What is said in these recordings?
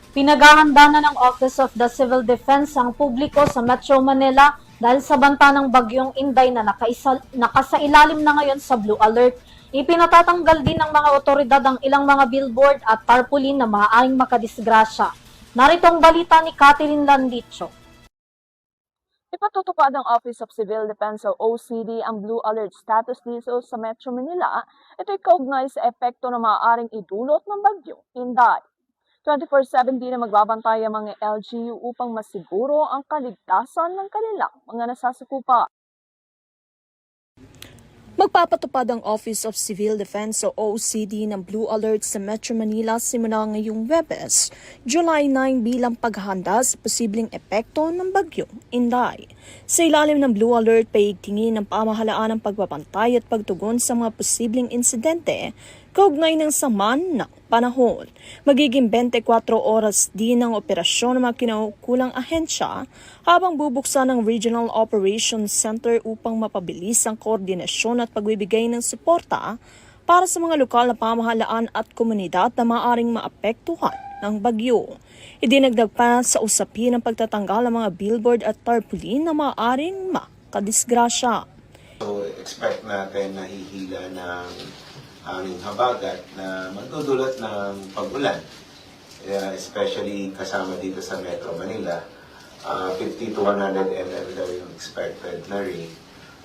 Pinaghahanda na ng Office of the Civil Defense ang publiko sa Metro Manila dahil sa banta ng bagyong Inday na nakasailalim na ngayon sa Blue Alert. Ipinatatanggal din ng mga otoridad ang ilang mga billboard at tarpaulin na maaaring makadisgrasya. Narito ang balita ni Catherine Landicho. Ipatutupad ng Office of Civil Defense o OCD ang Blue Alert status dito sa Metro Manila. Ito'y kaugnay sa epekto na maaaring idulot ng bagyong Inday. 24/7 din na magbabantay ang mga LGU upang masiguro ang kaligtasan ng kanilang mga nasasakupan. Magpapatupad ang Office of Civil Defense o OCD ng Blue Alert sa Metro Manila simula ngayong Webes, July 9 bilang paghahanda sa posibleng epekto ng bagyong Inday. Sa ilalim ng Blue Alert, paigtingin ng pamahalaan ang pagbabantay at pagtugon sa mga posibleng insidente kaugnay ng sama ng panahon. Magiging 24 oras din ang operasyon ng mga kinaukulang ahensya habang bubuksan ng Regional Operations Center upang mapabilis ang koordinasyon at pagbibigay ng suporta para sa mga lokal na pamahalaan at komunidad na maaaring maapektuhan ng bagyo. Idinagdag pa sa usapin ang pagtatanggal ng mga billboard at tarpaulin na maaaring makadisgrasya. So, expect natin na hihila ng aming habagat na magdudulot ng pag-ulan. Especially kasama dito sa Metro Manila. 50 to 100 mm daw yung expected na rain.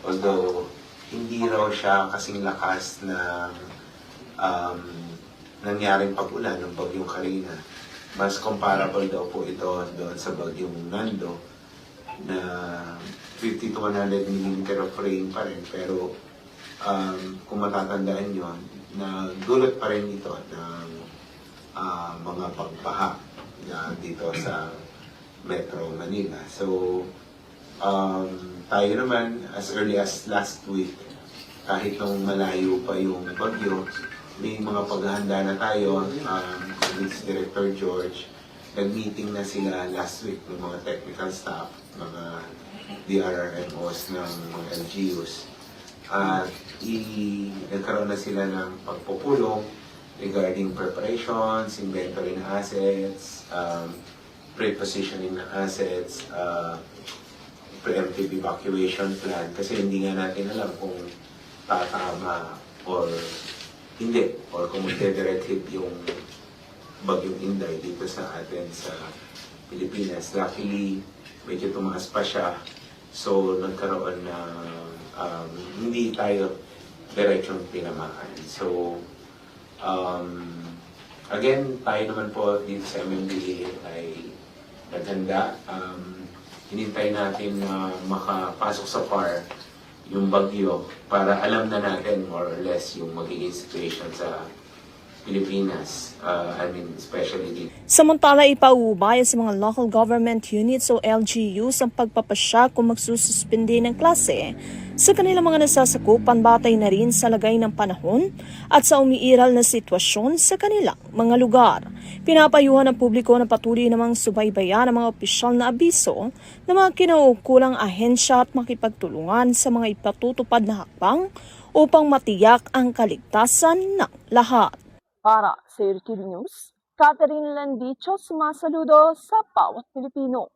Although, hindi raw siya kasing lakas ng nangyaring pag-ulan ng bagyong Karina. Mas comparable daw po ito doon sa bagyong Nando na 50 to 100 mm of rain pa rin. Pero kung matatandaan nyo, dulot pa rin ito ng mga pagbaha dito sa Metro Manila. So, tayo naman, as early as last week, kahit nung malayo pa yung bagyo, may mga paghahanda na tayo. Police Director George, nag-meeting na sila last week ng mga technical staff, mga DRRMOs ng mga LGUs. At nagkaroon na sila ng pagpupulong regarding preparations, inventory ng assets, pre-positioning ng assets, preemptive evacuation plan. Kasi hindi nga natin alam kung tatama or hindi, or kung magde-direct hit yung bagyong Inday dito sa atin sa Pilipinas. Luckily, medyo tumaas pa siya. So, nagkaroon na hindi tayo diretsong tinamaan. So, again, tayo naman po dito sa MMDA ay naghanda. Hinintay natin na makapasok sa PAR yung bagyo para alam na natin more or less yung magiging situation sa Pilipinas, especially dito. Samantala, ipauubaya sa mga local government units o LGUs ang pagpapasya kung magsususpindi ng klase sa kanilang mga nasasakupan batay na rin sa lagay ng panahon at sa umiiral na sitwasyon sa kanilang mga lugar. Pinapayuhan ng publiko na patuloy namang subaybayan ang mga opisyal na abiso ng mga kinaukulang ahensya at makipagtulungan sa mga ipatutupad na hakbang upang matiyak ang kaligtasan ng lahat. Para sa RTV News, Catherine Landicho, sumasaludo sa bawat Pilipino.